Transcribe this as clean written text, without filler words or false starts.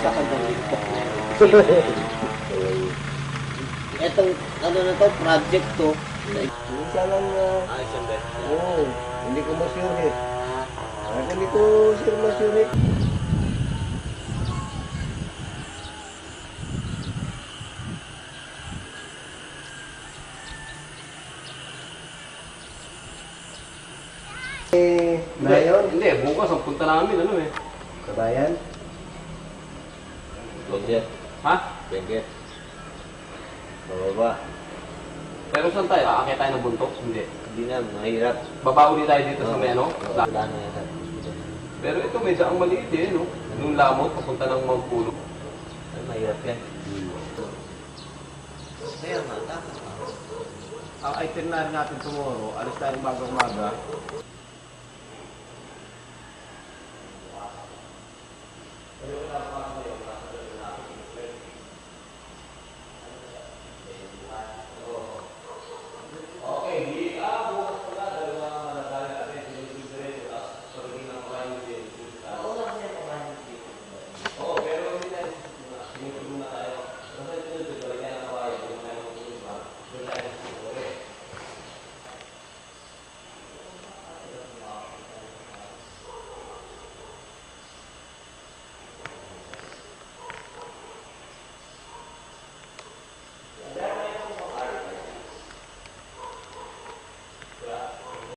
sa kanyang TikTok na yun. Itong ano na to, project to. Minsan lang Isang beses. oo, hindi ko masyure. Kaya hindi ko sure masyure. Ngayon, Hindi, bukas ang punta namin, ano eh. kabayan, Benjet. Ha? Benjet. bababa. Pero saan tayo? Aakyat tayo ng buntok? Hindi. Hindi na, mahirap. Babawi tayo dito sa may ano? Wala na yan. Pero ito medyo ang maliit eh, no? Yung lamot, papunta ng Magpulo. Ay, mahirap yan. Kaya nga, tama. Ang itinerary natin tomorrow, alis tayong bagang umaga.